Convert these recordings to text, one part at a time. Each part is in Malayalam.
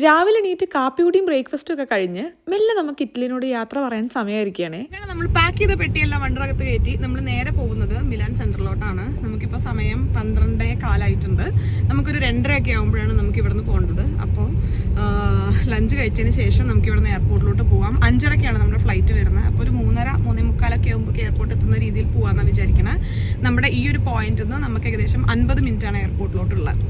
രാവിലെ എണീറ്റ് കാപ്പിയുടെയും ബ്രേക്ക്ഫാസ്റ്റും ഒക്കെ കഴിഞ്ഞ് മെല്ലെ നമുക്ക് ഇറ്റലിനോട് യാത്ര പറയാൻ സമയമായിരിക്കുകയാണ്. നമ്മൾ പാക്ക് ചെയ്ത പെട്ടിയെല്ലാം വണ്ടറകത്ത് കയറ്റി നമ്മൾ നേരെ പോകുന്നത് മിലാൻ സെൻറ്ററിലോട്ടാണ്. നമുക്കിപ്പോൾ സമയം 12:15 നമുക്കൊരു 2:30 ആകുമ്പോഴാണ് നമുക്ക് ഇവിടുന്ന് പോകേണ്ടത്. അപ്പോൾ ലഞ്ച് കഴിച്ചതിന് ശേഷം നമുക്ക് ഇവിടുന്ന് എയർപോർട്ടിലോട്ട് പോകാം. 5:30 നമ്മുടെ ഫ്ലൈറ്റ് വരുന്നത്. അപ്പോൾ ഒരു 3:30-3:45 ആകുമ്പോൾ എയർപോർട്ട് എത്തുന്ന രീതിയിൽ പോകാമെന്നാണ് വിചാരിക്കണേ. നമ്മുടെ ഈ ഒരു പോയിന്റിൽ നിന്ന് നമുക്ക് ഏകദേശം 50 മിനിറ്റാണ് എയർപോർട്ടിലോട്ടുള്ളത്.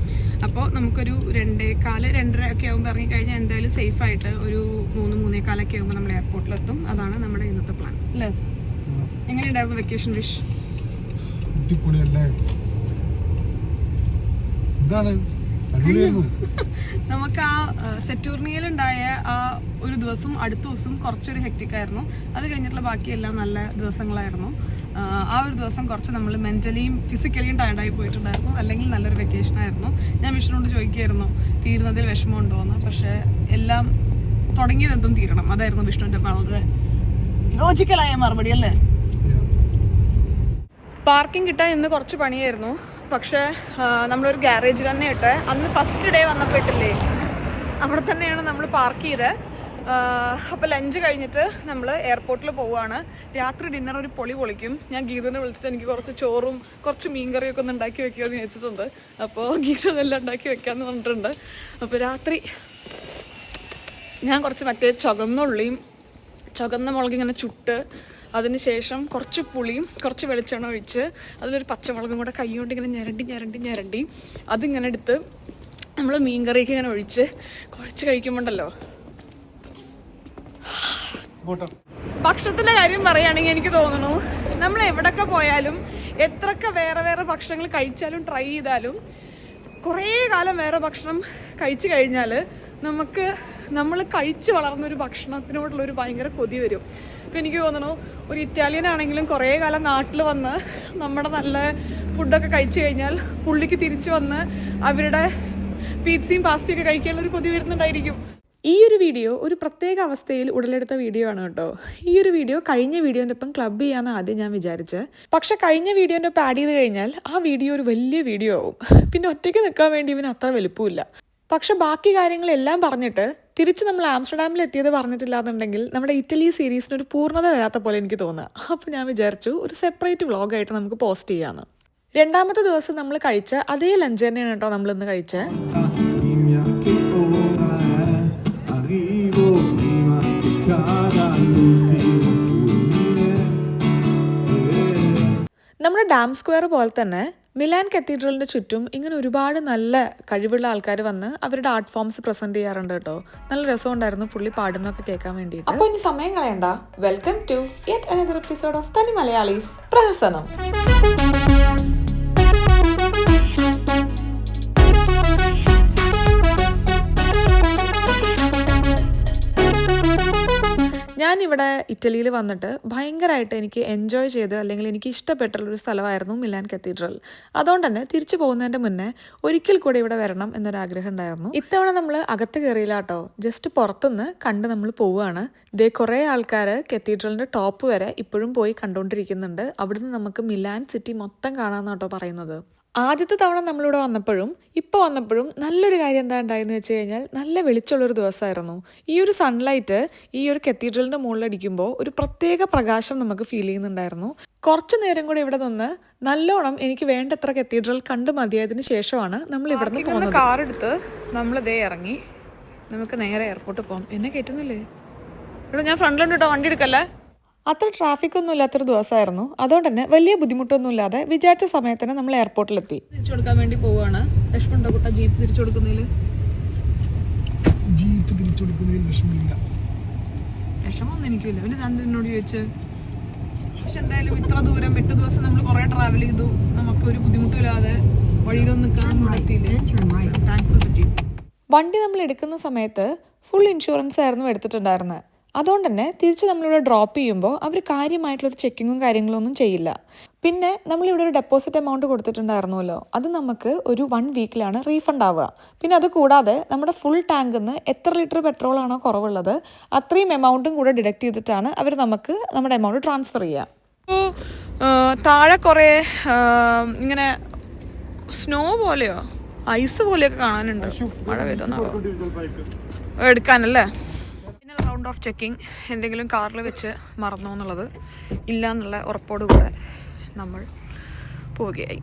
അപ്പോൾ നമുക്കൊരു 2:15-2:30 ആകുമ്പോൾ ഇറങ്ങിക്കഴിഞ്ഞാൽ എന്തായാലും സേഫായിട്ട് ഒരു 3-3:15 ആകുമ്പോൾ നമ്മൾ എയർപോർട്ടിലെത്തും. അതാണ് നമ്മുടെ ഇന്നത്തെ പ്ലാൻ അല്ലേ? എങ്ങനെയുണ്ടായിരുന്നു വെക്കേഷൻ വിഷ്? നമുക്ക് ആ സെറ്റൂർണിയയിലുണ്ടായ ആ ഒരു ദിവസം അടുത്ത ദിവസം കുറച്ചൊരു ഹെക്റ്റിക്കായിരുന്നു. അത് കഴിഞ്ഞിട്ടുള്ള ബാക്കിയെല്ലാം നല്ല ദിവസങ്ങളായിരുന്നു. ആ ഒരു ദിവസം കുറച്ച് നമ്മൾ മെൻ്റലിയും ഫിസിക്കലിയും ടയർഡായി പോയിട്ടുണ്ടായിരുന്നു. അല്ലെങ്കിൽ നല്ലൊരു വെക്കേഷൻ ആയിരുന്നു. ഞാൻ വിഷ്ണുവിനോട് ചോദിക്കുമായിരുന്നു തീരുന്നതിൽ വിഷമമുണ്ടോ എന്ന്. പക്ഷേ എല്ലാം തുടങ്ങിയതെന്തും തീരണം, അതായിരുന്നു വിഷ്ണുവിൻ്റെ വളരെ ലോജിക്കലായ മറുപടി അല്ലേ? പാർക്കിംഗ് കിട്ടാൻ ഇന്ന് കുറച്ച് പണിയായിരുന്നു. പക്ഷേ നമ്മളൊരു ഗ്യാരേജിൽ തന്നെ ഇട്ട് അന്ന് ഫസ്റ്റ് ഡേ വന്നപ്പോയിട്ടില്ലേ, അവിടെ തന്നെയാണ് നമ്മൾ പാർക്ക് ചെയ്തത്. അപ്പോൾ ലഞ്ച് കഴിഞ്ഞിട്ട് നമ്മൾ എയർപോർട്ടിൽ പോവുകയാണ്. രാത്രി ഡിന്നർ ഒരു പൊളിക്കും. ഞാൻ ഗീതനെ വിളിച്ചിട്ട് എനിക്ക് കുറച്ച് ചോറും കുറച്ച് മീൻകറിയൊക്കെ ഒന്ന് ഉണ്ടാക്കി വെക്കുമെന്ന് ചോദിച്ചിട്ടുണ്ട്. അപ്പോൾ ഗീത അതെല്ലാം ഉണ്ടാക്കി വെക്കാമെന്ന് പറഞ്ഞിട്ടുണ്ട്. അപ്പോൾ രാത്രി ഞാൻ കുറച്ച് മറ്റേ ചുവന്ന മുളക് ഇങ്ങനെ ചുട്ട് അതിന് ശേഷം കുറച്ച് പുളിയും കുറച്ച് വെളിച്ചെണ്ണ ഒഴിച്ച് അതിലൊരു പച്ചമുളകും കൂടെ കൈ കൊണ്ട് ഇങ്ങനെ ഞരണ്ടി അതിങ്ങനെ എടുത്ത് നമ്മൾ മീൻകറിയൊക്കെ ഇങ്ങനെ ഒഴിച്ച് കുഴച്ച് കഴിക്കുമ്പോണ്ടല്ലോ. ഭക്ഷണത്തിന്റെ കാര്യം പറയുകയാണെങ്കിൽ എനിക്ക് തോന്നുന്നു നമ്മൾ എവിടെയൊക്കെ പോയാലും എത്രയൊക്കെ വേറെ ഭക്ഷണങ്ങൾ കഴിച്ചാലും ട്രൈ ചെയ്താലും കുറേ കാലം വേറെ ഭക്ഷണം കഴിച്ചു കഴിഞ്ഞാൽ നമ്മൾ കഴിച്ച് വളർന്നൊരു ഭക്ഷണത്തിനോടുള്ളൊരു ഭയങ്കര കൊതി വരും. ഇപ്പം എനിക്ക് തോന്നുന്നു ഒരു ഇറ്റാലിയൻ ആണെങ്കിലും കുറേ കാലം നാട്ടിൽ വന്ന് നമ്മുടെ നല്ല ഫുഡൊക്കെ കഴിച്ചു കഴിഞ്ഞാൽ പുള്ളിക്ക് തിരിച്ചു വന്ന് അവരുടെ പീറ്റ്സയും പാസ്തയൊക്കെ കഴിക്കാനുള്ളൊരു കൊതി വരുന്നുണ്ടായിരിക്കും. ഈ ഒരു വീഡിയോ ഒരു പ്രത്യേക അവസ്ഥയിൽ ഉടലെടുത്ത വീഡിയോ ആണ് കേട്ടോ. ഈ ഒരു വീഡിയോ കഴിഞ്ഞ വീഡിയോൻ്റെ ഒപ്പം ക്ലബ് ചെയ്യാമെന്ന് ആദ്യം ഞാൻ വിചാരിച്ചത്. പക്ഷെ കഴിഞ്ഞ വീഡിയോൻ്റെ ഒപ്പം ആഡ് ചെയ്ത് കഴിഞ്ഞാൽ ആ വീഡിയോ ഒരു വലിയ വീഡിയോ ആവും. പിന്നെ ഒറ്റയ്ക്ക് നിൽക്കാൻ വേണ്ടി ഇവന് അത്ര വലുപ്പമില്ല. പക്ഷെ ബാക്കി കാര്യങ്ങളെല്ലാം പറഞ്ഞിട്ട് തിരിച്ച് നമ്മൾ ആംസ്റ്റർഡാമിൽ എത്തിയത് പറഞ്ഞിട്ടില്ല എന്നുണ്ടെങ്കിൽ നമ്മുടെ ഇറ്റലി സീരീസിനൊരു പൂർണ്ണത വരാത്ത പോലെ എനിക്ക് തോന്നുക. അപ്പോൾ ഞാൻ വിചാരിച്ചു ഒരു സെപ്പറേറ്റ് വ്ളോഗായിട്ട് നമുക്ക് പോസ്റ്റ് ചെയ്യാമെന്ന്. രണ്ടാമത്തെ ദിവസം നമ്മൾ കഴിച്ച അതേ ലഞ്ച് തന്നെയാണ് കേട്ടോ നമ്മളിന്ന് കഴിച്ചത്. നമ്മുടെ ഡാം സ്ക്വയർ പോലെ തന്നെ മിലാൻ കത്തീഡ്രലിന്റെ ചുറ്റും ഇങ്ങനെ ഒരുപാട് നല്ല കഴിവുള്ള ആൾക്കാർ വന്ന് അവരുടെ ആർട്ട് ഫോംസ് പ്രസന്റ് ചെയ്യാറുണ്ട് കേട്ടോ. നല്ല രസമുണ്ടായിരുന്നു പുള്ളി പാടുന്നൊക്കെ കേൾക്കാൻ വേണ്ടിയിട്ട്. അപ്പോൾ ഇനി സമയം കളയണ്ട, welcome to yet another episode of തനി മലയാളീസ് പ്രഹസനം. ഞാനിവിടെ ഇറ്റലിയിൽ വന്നിട്ട് ഭയങ്കരമായിട്ട് എനിക്ക് എൻജോയ് ചെയ്ത് അല്ലെങ്കിൽ എനിക്ക് ഇഷ്ടപ്പെട്ടുള്ളൊരു സ്ഥലമായിരുന്നു മിലാൻ കത്തീഡ്രൽ. അതുകൊണ്ട് തന്നെ തിരിച്ചു പോകുന്നതിൻ്റെ മുന്നേ ഒരിക്കൽ കൂടെ ഇവിടെ വരണം എന്നൊരാഗ്രഹം ഉണ്ടായിരുന്നു. ഇത്തവണ നമ്മൾ അകത്ത് കയറിയില്ല കേട്ടോ, ജസ്റ്റ് പുറത്തുനിന്ന് കണ്ട് നമ്മൾ പോവുകയാണ്. ഇതേ കുറേ ആൾക്കാർ കത്തീഡ്രലിൻ്റെ ടോപ്പ് വരെ ഇപ്പോഴും പോയി കണ്ടുകൊണ്ടിരിക്കുന്നുണ്ട്. അവിടുന്ന് നമുക്ക് മിലാൻ സിറ്റി മൊത്തം കാണാമെന്ന് കേട്ടോ പറയുന്നത്. ആദ്യത്തെ തവണ നമ്മളിവിടെ വന്നപ്പോഴും ഇപ്പോൾ വന്നപ്പോഴും നല്ലൊരു കാര്യം എന്താ ഉണ്ടായെന്ന് വെച്ച് കഴിഞ്ഞാൽ നല്ല വെളിച്ചമുള്ളൊരു ദിവസമായിരുന്നു. ഈ ഒരു സൺലൈറ്റ് ഈ ഒരു കത്തീഡ്രലിൻ്റെ മുകളിലടിക്കുമ്പോൾ ഒരു പ്രത്യേക പ്രകാശം നമുക്ക് ഫീൽ ചെയ്യുന്നുണ്ടായിരുന്നു. കുറച്ച് നേരം കൂടെ ഇവിടെ നിന്ന് നല്ലോണം എനിക്ക് വേണ്ടത്ര കത്തീഡ്രൽ കണ്ട് മതിയായതിന് ശേഷമാണ് നമ്മൾ ഇവിടെ നിന്ന് പോകുന്നത്. കാർ എടുത്ത് നമ്മളിതേ ഇറങ്ങി നമുക്ക് നേരെ എയർപോർട്ടിൽ പോകാം. എന്നെ കയറ്റുന്നില്ലേ? ഇവിടെ ഞാൻ ഫ്രണ്ടിലുണ്ട് കേട്ടോ, വണ്ടി എടുക്കല്ലേ. അത്ര ട്രാഫിക് ഒന്നും ഇല്ലാത്തൊരു ദിവസമായിരുന്നു. അതുകൊണ്ട് തന്നെ വലിയ ബുദ്ധിമുട്ടൊന്നും ഇല്ലാതെ വിചാരിച്ച സമയത്തിന് നമ്മൾ എയർപോർട്ടിലെത്തി. തിരിച്ചു കൊടുക്കാൻ വേണ്ടി പോവുകയാണ്. വിഷമമുണ്ടോ കുട്ടാ ജീപ്പ് തിരിച്ചു കൊടുക്കുന്നതിൽ? വിഷമമില്ല. വിഷമമൊന്നും എനിക്കില്ല. പിന്നെ ഞാൻ എന്നോട് ചോദിച്ചു. പക്ഷെ എന്തായാലും ഇത്ര ദൂരം 8 ദിവസം നമ്മൾ കുറേ ട്രാവൽ ചെയ്തു. നമുക്ക് ഒരു ബുദ്ധിമുട്ടില്ലാതെ വഴിയിലൊന്നും നിൽക്കാൻ എത്തിയില്ലേ. വണ്ടി നമ്മൾ എടുക്കുന്ന സമയത്ത് ഫുൾ ഇൻഷുറൻസ് ആയിരുന്നു എടുത്തിട്ടുണ്ടായിരുന്നത്. അതുകൊണ്ട് തന്നെ തിരിച്ച് നമ്മളിവിടെ ഡ്രോപ്പ് ചെയ്യുമ്പോൾ അവർ കാര്യമായിട്ടുള്ളൊരു ചെക്കിങ്ങും കാര്യങ്ങളും ഒന്നും ചെയ്യില്ല. പിന്നെ നമ്മളിവിടെ ഒരു ഡെപ്പോസിറ്റ് എമൗണ്ട് കൊടുത്തിട്ടുണ്ടായിരുന്നല്ലോ, അത് നമുക്ക് ഒരു 1 വീക്കിലാണ് റീഫണ്ട് ആവുക. പിന്നെ അത് കൂടാതെ നമ്മുടെ ഫുൾ ടാങ്കിൽ നിന്ന് എത്ര ലിറ്റർ പെട്രോളാണോ കുറവുള്ളത് അത്രയും എമൗണ്ടും കൂടെ ഡിഡക്റ്റ് ചെയ്തിട്ടാണ് അവർ നമുക്ക് നമ്മുടെ എമൗണ്ട് ട്രാൻസ്ഫർ ചെയ്യുക. താഴെ കുറേ ഇങ്ങനെ സ്നോ പോലെയോ ഐസ് പോലെയൊക്കെ കാണാനുണ്ട്. മഴ പെയ്തോന്നാ എടുക്കാനല്ലേ. പിന്നെ റൗണ്ട് ഓഫ് ചെക്കിങ്, എന്തെങ്കിലും കാറിൽ വെച്ച് മറന്നോ എന്നുള്ളത് ഇല്ല എന്നുള്ള ഉറപ്പോടുകൂടെ നമ്മൾ പോവുകയായി.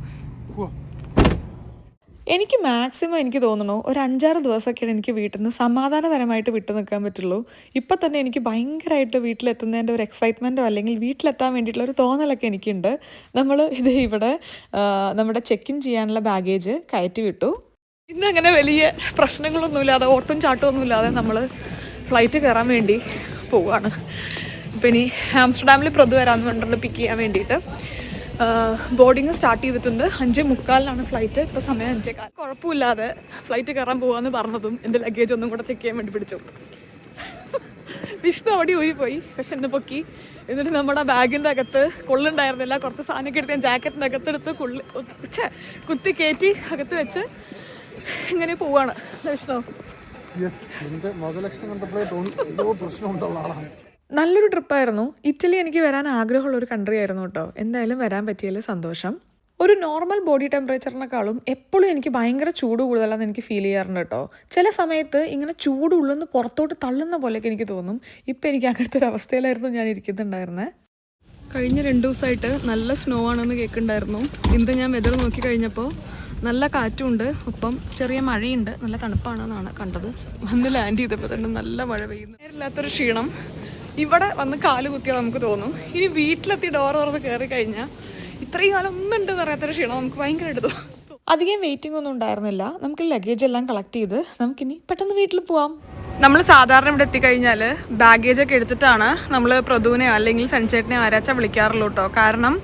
എനിക്ക് മാക്സിമം എനിക്ക് തോന്നുന്നു ഒരു 5-6 ദിവസമൊക്കെയാണ് എനിക്ക് വീട്ടിൽ നിന്ന് സമാധാനപരമായിട്ട് വിട്ടു നിൽക്കാൻ പറ്റുള്ളൂ. ഇപ്പം തന്നെ എനിക്ക് ഭയങ്കരമായിട്ട് വീട്ടിലെത്തുന്നതിൻ്റെ ഒരു എക്സൈറ്റ്മെൻറ്റോ അല്ലെങ്കിൽ വീട്ടിലെത്താൻ വേണ്ടിയിട്ടുള്ള ഒരു തോന്നലൊക്കെ എനിക്കുണ്ട്. നമ്മൾ ഇത് ഇവിടെ നമ്മുടെ ചെക്ക് ഇൻ ചെയ്യാനുള്ള ബാഗേജ് കയറ്റി വിട്ടു. ഇന്നങ്ങനെ വലിയ പ്രശ്നങ്ങളൊന്നുമില്ലാതെ ഓട്ടും ചാട്ടമൊന്നുമില്ലാതെ നമ്മൾ ഫ്ലൈറ്റ് കയറാൻ വേണ്ടി പോവുകയാണ്. ഇപ്പം ഇനി ആംസ്റ്റർഡാമിൽ പ്രതു വരാമെന്ന് പറഞ്ഞിട്ട് പിക്ക് ചെയ്യാൻ വേണ്ടിയിട്ട് ബോർഡിങ് സ്റ്റാർട്ട് ചെയ്തിട്ടുണ്ട്. 5:45 ഫ്ലൈറ്റ്. ഇപ്പോൾ സമയം 5:15. കുഴപ്പമില്ലാതെ ഫ്ലൈറ്റ് കയറാൻ പോകാമെന്ന് പറഞ്ഞതും എൻ്റെ ലഗേജ് ഒന്നും കൂടെ ചെക്ക് ചെയ്യാൻ വേണ്ടി പിടിച്ചു. വിഷ്ണു അവിടെ ഊരിപ്പോയി, പക്ഷെ എന്നെ പൊക്കി. എന്നിട്ട് നമ്മുടെ ബാഗിൻ്റെ അകത്ത് കൊള്ളുണ്ടായിരുന്നില്ല, കുറച്ച് സാധനമൊക്കെ എടുത്ത് ഞാൻ ജാക്കറ്റിൻ്റെ അകത്തെടുത്ത് കുത്തി കയറ്റി അകത്ത് വെച്ച് ഇങ്ങനെ പോവാണ്. വിഷ്ണു നല്ലൊരു ട്രിപ്പായിരുന്നു. ഇറ്റലി എനിക്ക് വരാൻ ആഗ്രഹമുള്ളൊരു കൺട്രി ആയിരുന്നു കേട്ടോ. എന്തായാലും വരാൻ പറ്റിയതിൽ സന്തോഷം. ഒരു നോർമൽ ബോഡി ടെമ്പറേച്ചറിനെക്കാളും എപ്പോഴും എനിക്ക് ഭയങ്കര ചൂട് കൂടുതലാണെന്ന് എനിക്ക് ഫീൽ ചെയ്യാറുണ്ട് കേട്ടോ. ചില സമയത്ത് ഇങ്ങനെ ചൂട് ഉള്ളിന്ന് പുറത്തോട്ട് തള്ളുന്ന പോലെയൊക്കെ എനിക്ക് തോന്നും. ഇപ്പം എനിക്ക് അങ്ങനത്തെ ഒരു അവസ്ഥയിലായിരുന്നു ഞാൻ ഇരിക്കുന്നുണ്ടായിരുന്നത്. കഴിഞ്ഞ 2 ദിവസമായിട്ട് നല്ല സ്നോ ആണെന്ന് കേൾക്കുന്നുണ്ടായിരുന്നു. ഇന്ന് ഞാൻ വെതർ നോക്കി കഴിഞ്ഞപ്പോൾ നല്ല കാറ്റുണ്ട്, ഒപ്പം ചെറിയ മഴയുണ്ട്, നല്ല തണുപ്പാണെന്നാണ് കണ്ടത്. വന്ന് ലാൻഡ് ചെയ്തപ്പോൾ തന്നെ നല്ല മഴ പെയ്യുന്നു. നേരില്ലാത്തൊരു ക്ഷീണം. ഇവിടെ വന്ന് കാല് കുത്തിയാൽ നമുക്ക് തോന്നും. ഇനി വീട്ടിലെത്തി ഡോർ തുറന്ന് കയറി കഴിഞ്ഞാൽ ഇത്രയും കാലം ഒന്നും ഉണ്ട് പറയാത്തൊരു ക്ഷീണം നമുക്ക് ഭയങ്കരമായിട്ട് തോന്നും. അധികം വെയിറ്റിംഗ് ഒന്നും ഉണ്ടായിരുന്നില്ല. നമുക്ക് ലഗേജ് എല്ലാം കളക്ട് ചെയ്ത് നമുക്കിനി പെട്ടെന്ന് വീട്ടിൽ പോവാം. നമ്മൾ സാധാരണ ഇവിടെ എത്തിക്കഴിഞ്ഞാൽ ബാഗേജൊക്കെ എടുത്തിട്ടാണ് നമ്മൾ പ്രതുവിനെയോ അല്ലെങ്കിൽ സഞ്ചേട്ടനെയോ ആരാച്ചാൽ വിളിക്കാറുള്ളൂ കേട്ടോ. കാരണം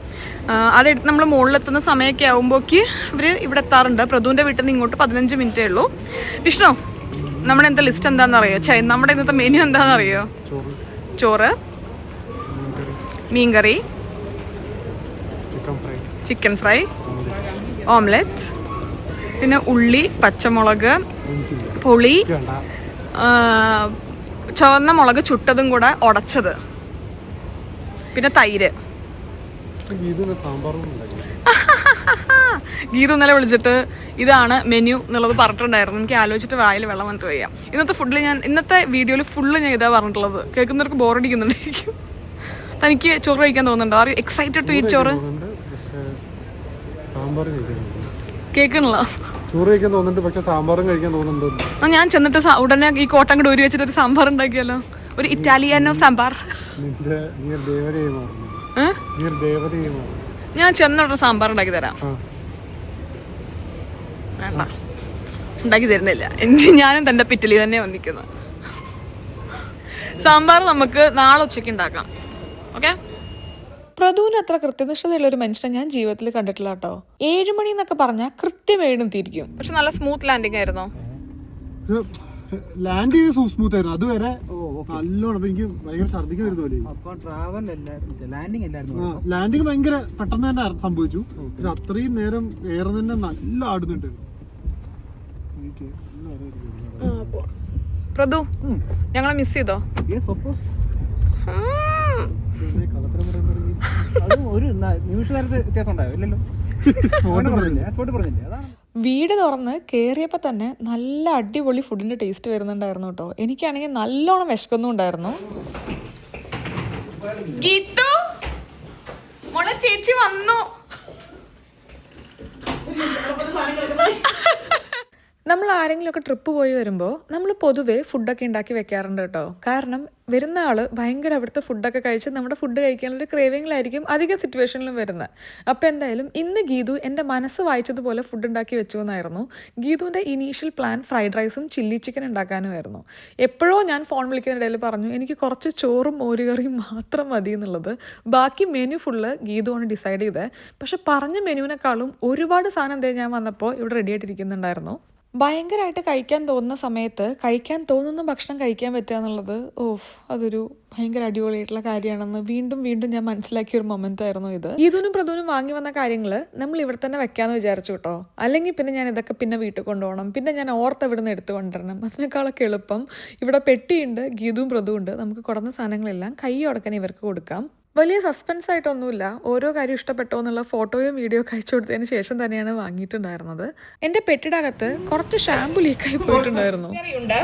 അതെടുത്ത് നമ്മൾ മുകളിലെത്തുന്ന സമയമൊക്കെ ആകുമ്പോഴേക്ക് ഇവർ ഇവിടെ എത്താറുണ്ട്. പ്രതുവിൻ്റെ വീട്ടിൽ നിന്ന് ഇങ്ങോട്ട് 15 മിനിറ്റേ ഉള്ളൂ. വിഷ്ണു, നമ്മുടെ എന്താ ലിസ്റ്റ് എന്താണെന്നറിയോ? നമ്മുടെ ഇന്നത്തെ മെനു എന്താണെന്നറിയോ? ചോറ്, മീൻകറി, ചിക്കൻ ഫ്രൈ, ഓംലെറ്റ്, പിന്നെ ഉള്ളി, പച്ചമുളക്, പുളി, ചുവന്ന മുളക് ചുട്ടതും കൂടെ ഉടച്ചത്, പിന്നെ തൈര്. ഗീതു ഇന്നലെ വിളിച്ചിട്ട് ഇതാണ് മെനു എന്നുള്ളത് പറഞ്ഞിട്ടുണ്ടായിരുന്നു. എനിക്ക് ആലോചിച്ചിട്ട് വായിൽ വെള്ളം വന്നിട്ട് വയ്യ. ഇന്നത്തെ വീഡിയോയിൽ ഫുള്ള് ഞാൻ ഇതാ പറഞ്ഞിട്ടുള്ളത്. കേൾക്കുന്നവർക്ക് ബോറടിക്കുന്നുണ്ടായിരിക്കും. തനിക്ക് ചോറ് കഴിക്കാൻ തോന്നുന്നുണ്ടോ? Are you excited to eat choru? കേൾക്കണല്ലോ. ചോറ് കഴിക്കാൻ തോന്നുന്നുണ്ട്, പക്ഷെ സാമ്പാറും കഴിക്കാൻ തോന്നുന്നുണ്ട്. ഞാൻ ചെന്നിട്ട് ഉടനെ ഈ കോട്ടം കൂടെ ഊരി വെച്ചിട്ട് ഒരു സാമ്പാർ ഉണ്ടാക്കിയാലോ? ഒരു ഇറ്റാലിയനോ സാമ്പാർ. ഞാൻ ചെന്നോട്ട് സാമ്പാർ ഉണ്ടാക്കി തരാം. വേണ്ട, ഉണ്ടാക്കി തരുന്നില്ല. ഞാനും തന്റെ പിറ്റലി തന്നെ വന്നിരിക്കുന്നത്. സാമ്പാർ നമുക്ക് നാളെ ഉച്ചയ്ക്ക് ഉണ്ടാക്കാം. ഓക്കെ. പ്രതുവിന് അത്ര കൃത്യനിഷ്ഠതയുള്ള ഒരു മനുഷ്യനെ ഞാൻ ജീവിതത്തിൽ കണ്ടിട്ടില്ല കേട്ടോ. 7 മണി എന്നൊക്കെ പറഞ്ഞാൽ കൃത്യം 7 തിരിക്കും. പക്ഷെ നല്ല സ്മൂത്ത് ലാൻഡിങ് ആയിരുന്നോ? ലാൻഡ് ചെയ്ത് സ്മൂത്ത് ആയിരുന്നു. അതുവരെ നല്ലോണം എനിക്ക് ഭയങ്കര ഛർദിക്കാൻ വരുന്നല്ലേ. ലാൻഡിങ് ഭയങ്കര പെട്ടെന്ന് തന്നെ സംഭവിച്ചു. പക്ഷെ അത്രയും നേരം എയർ തന്നെ നല്ല ആടുന്നുണ്ട്. പ്രതു, ഞങ്ങളെ മിസ് ചെയ്തോ? വീട് തുറന്ന് കയറിയപ്പോൾ തന്നെ നല്ല അടിപൊളി ഫുഡിന്റെ ടേസ്റ്റ് വരുന്നുണ്ടായിരുന്നു കേട്ടോ. എനിക്കാണെങ്കിൽ നല്ലോണം വിശക്കൊന്നും ഉണ്ടായിരുന്നു. ചേച്ചി വന്നു. നമ്മൾ ആരെങ്കിലുമൊക്കെ ട്രിപ്പ് പോയി വരുമ്പോൾ നമ്മൾ പൊതുവേ ഫുഡൊക്കെ ഉണ്ടാക്കി വെക്കാറുണ്ട് കേട്ടോ. കാരണം വരുന്ന ആൾ ഭയങ്കര അവിടുത്തെ ഫുഡൊക്കെ കഴിച്ച് നമ്മുടെ ഫുഡ് കഴിക്കാനുള്ളൊരു ക്രേവിങ്ങിലായിരിക്കും അധിക സിറ്റുവേഷനിലും വരുന്നത്. അപ്പോൾ എന്തായാലും ഇന്ന് ഗീതു എൻ്റെ മനസ്സ് വായിച്ചതുപോലെ ഫുഡ് ഉണ്ടാക്കി വെച്ചു എന്നായിരുന്നു. ഗീതുവിൻ്റെ ഇനീഷ്യൽ പ്ലാൻ ഫ്രൈഡ് റൈസും ചില്ലി ചിക്കൻ ഉണ്ടാക്കാനുമായിരുന്നു. എപ്പോഴോ ഞാൻ ഫോൺ വിളിക്കുന്നതിനിടയിൽ പറഞ്ഞു എനിക്ക് കുറച്ച് ചോറും മോരുകറിയും മാത്രം മതി എന്നുള്ളത്. ബാക്കി മെനു ഫുള്ള് ഗീതുവാണ് ഡിസൈഡ് ചെയ്തത്. പക്ഷെ പറഞ്ഞ മെനുവിനേക്കാളും ഒരുപാട് സാധനം എന്താ ഞാൻ വന്നപ്പോൾ ഇവിടെ റെഡി ആയിട്ടിരിക്കുന്നുണ്ടായിരുന്നു. ഭയങ്കരമായിട്ട് കഴിക്കാൻ തോന്നുന്ന സമയത്ത് കഴിക്കാൻ തോന്നുന്ന ഭക്ഷണം കഴിക്കാൻ പറ്റുക എന്നുള്ളത് അതൊരു ഭയങ്കര അടിപൊളിയായിട്ടുള്ള കാര്യമാണെന്ന് വീണ്ടും വീണ്ടും ഞാൻ മനസ്സിലാക്കിയ ഒരു മൊമെന്റ് ആയിരുന്നു ഇത്. ഗീതുവിനും പ്രതുവിനും വാങ്ങി വന്ന കാര്യങ്ങൾ നമ്മൾ ഇവിടെ തന്നെ വെക്കാന്ന് വിചാരിച്ചു കേട്ടോ. അല്ലെങ്കിൽ പിന്നെ ഞാൻ ഇതൊക്കെ പിന്നെ വീട്ടിൽ കൊണ്ടുപോകണം, പിന്നെ ഞാൻ ഓർത്ത് ഇവിടെ നിന്ന് എടുത്തു കൊണ്ടുവരണം. അതിനേക്കാളൊക്കെ എളുപ്പം ഇവിടെ പെട്ടിയുണ്ട്, ഗീതുവും പ്രതുവും ഉണ്ട്. നമുക്ക് കൊടുന്ന സാധനങ്ങളെല്ലാം കൈ ഉടക്കാൻ ഇവർക്ക് കൊടുക്കാം. വലിയ സസ്പെൻസ് ആയിട്ടൊന്നുമില്ല. ഓരോ കാര്യം ഇഷ്ടപ്പെട്ടോ എന്നുള്ള ഫോട്ടോയും വീഡിയോ ഒക്കെ അയച്ചു കൊടുത്തതിന് ശേഷം തന്നെയാണ് വാങ്ങിയിട്ടുണ്ടായിരുന്നത്. എൻ്റെ പെട്ടിയുടെ അകത്ത് കുറച്ച് ഷാമ്പു ലീക്കായി പോയിട്ടുണ്ടായിരുന്നു. കറിയുണ്ട്,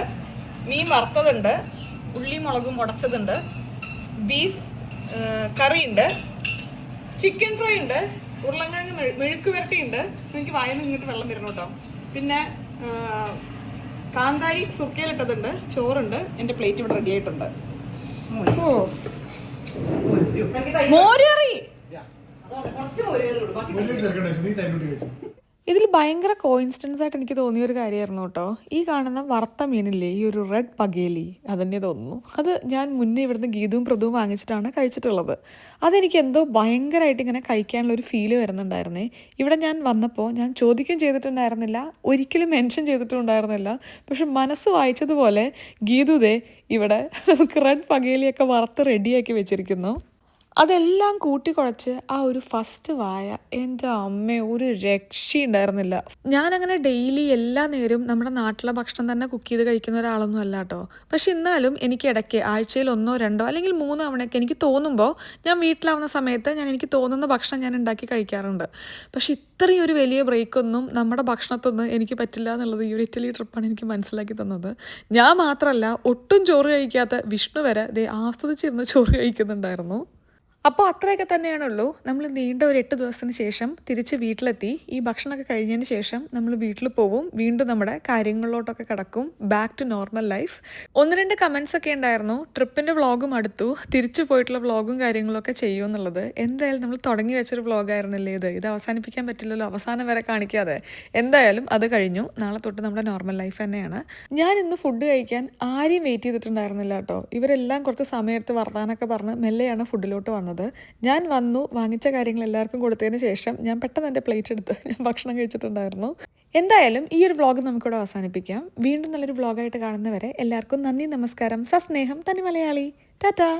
മീൻ വറുത്തതുണ്ട്, ഉള്ളി മുളകും ഉടച്ചതുണ്ട്, ബീഫ് കറിയുണ്ട്, ചിക്കൻ ഫ്രൈ ഉണ്ട്, ഉരുളക്കിഴങ്ങ് മെഴുക്ക് വരട്ടി ഉണ്ട്. എനിക്ക് വായിൽ ഇങ്ങോട്ട് വെള്ളം വരണം കേട്ടോ. പിന്നെ കാന്താരി സുർക്കയിലിട്ടതുണ്ട്, ചോറുണ്ട്, എൻ്റെ പ്ലേറ്റ് ഇവിടെ റെഡി ആയിട്ടുണ്ട്. ഓ മോരുകറി, കുറച്ച് മോരുകറി. ഇതിൽ ഭയങ്കര കോയിൻസിഡൻസ് ആയിട്ട് എനിക്ക് തോന്നിയ ഒരു കാര്യമായിരുന്നു കേട്ടോ. ഈ കാണുന്ന വറുത്ത മീനില്ലേ, ഈ ഒരു റെഡ് പകേലി, അതെന്നെ തോന്നുന്നു. അത് ഞാൻ മുന്നേ ഇവിടുന്ന് ഗീതവും പ്രതുവും വാങ്ങിച്ചിട്ടാണ് കഴിച്ചിട്ടുള്ളത്. അതെനിക്ക് എന്തോ ഭയങ്കരമായിട്ട് ഇങ്ങനെ കഴിക്കാനുള്ള ഒരു ഫീല് വരുന്നുണ്ടായിരുന്നേ. ഇവിടെ ഞാൻ വന്നപ്പോൾ ഞാൻ ചോദിക്കുകയും ചെയ്തിട്ടുണ്ടായിരുന്നില്ല, ഒരിക്കലും മെൻഷൻ ചെയ്തിട്ടുണ്ടായിരുന്നില്ല. പക്ഷെ മനസ്സ് വായിച്ചതുപോലെ ഗീതുദേ ഇവിടെ നമുക്ക് റെഡ് പകേലിയൊക്കെ വറുത്ത് റെഡിയാക്കി വെച്ചിരിക്കുന്നു. അതെല്ലാം കൂട്ടിക്കുഴച്ച് ആ ഒരു ഫസ്റ്റ് വായ, എൻ്റെ അമ്മ, ഒരു രക്ഷയുണ്ടായിരുന്നില്ല. ഞാനങ്ങനെ ഡെയിലി എല്ലാ നേരവും നമ്മുടെ നാട്ടിലെ ഭക്ഷണം തന്നെ കുക്ക് ചെയ്ത് കഴിക്കുന്ന ഒരാളൊന്നും അല്ല കേട്ടോ. പക്ഷെ എന്നാലും എനിക്ക് ഇടയ്ക്ക് ആഴ്ചയിൽ 1, 2 അല്ലെങ്കിൽ 3 തവണയൊക്കെ എനിക്ക് തോന്നുമ്പോൾ ഞാൻ വീട്ടിലാവുന്ന സമയത്ത് എനിക്ക് തോന്നുന്ന ഭക്ഷണം ഞാൻ ഉണ്ടാക്കി കഴിക്കാറുണ്ട്. പക്ഷെ ഇത്രയും ഒരു വലിയ ബ്രേക്കൊന്നും നമ്മുടെ ഭക്ഷണത്തൊന്നും എനിക്ക് പറ്റില്ല എന്നുള്ളത് ഈ ഒരു ഇറ്റലി ട്രിപ്പാണ് എനിക്ക് മനസ്സിലാക്കി തന്നത്. ഞാൻ മാത്രമല്ല, ഒട്ടും ചോറ് കഴിക്കാത്ത വിഷ്ണു വരെ ആസ്വദിച്ചിരുന്ന് ചോറ് കഴിക്കുന്നുണ്ടായിരുന്നു. അപ്പോൾ അത്രയൊക്കെ തന്നെയാണുള്ളൂ. നമ്മൾ നീണ്ട ഒരു 8 ദിവസത്തിന് ശേഷം തിരിച്ച് വീട്ടിലെത്തി. ഈ ഭക്ഷണമൊക്കെ കഴിഞ്ഞതിന് ശേഷം നമ്മൾ വീട്ടിൽ പോവും, വീണ്ടും നമ്മുടെ കാര്യങ്ങളിലോട്ടൊക്കെ കിടക്കും. Back to normal life. 1-2 comments ഒക്കെ ഉണ്ടായിരുന്നു, ട്രിപ്പിൻ്റെ വ്ളോഗും അടുത്തു, തിരിച്ചു പോയിട്ടുള്ള വ്ളോഗും കാര്യങ്ങളൊക്കെ ചെയ്യുമെന്നുള്ളത്. എന്തായാലും നമ്മൾ തുടങ്ങി വെച്ചൊരു വ്ളോഗായിരുന്നില്ലേ ഇത് അവസാനിപ്പിക്കാൻ പറ്റില്ലല്ലോ, അവസാനം വരെ കാണിക്കാതെ. എന്തായാലും അത് കഴിഞ്ഞു. നാളെ തൊട്ട് നമ്മുടെ നോർമൽ ലൈഫ് തന്നെയാണ്. ഞാൻ ഇന്ന് ഫുഡ് കഴിക്കാൻ ആരെയും വെയിറ്റ് ചെയ്തിട്ടുണ്ടായിരുന്നില്ല കേട്ടോ. ഇവരെല്ലാം കുറച്ച് സമയത്ത് വർത്താനൊക്കെ പറഞ്ഞ് മെല്ലെയാണ് ഫുഡിലോട്ട് വന്നത്. ഞാൻ വന്നു, വാങ്ങിച്ച കാര്യങ്ങൾ എല്ലാവർക്കും കൊടുത്തതിന് ശേഷം ഞാൻ പെട്ടെന്ന് എൻ്റെ പ്ലേറ്റ് എടുത്ത് ഞാൻ ഭക്ഷണം കഴിച്ചിട്ടുണ്ടായിരുന്നു. എന്തായാലും ഈ ഒരു വ്ളോഗ് നമുക്കിവിടെ അവസാനിപ്പിക്കാം. വീണ്ടും നല്ലൊരു വ്ളോഗായിട്ട് കാണുന്നവരെ എല്ലാവർക്കും നന്ദി, നമസ്കാരം, സസ്നേഹം, തനി മലയാളി. ടാറ്റാ.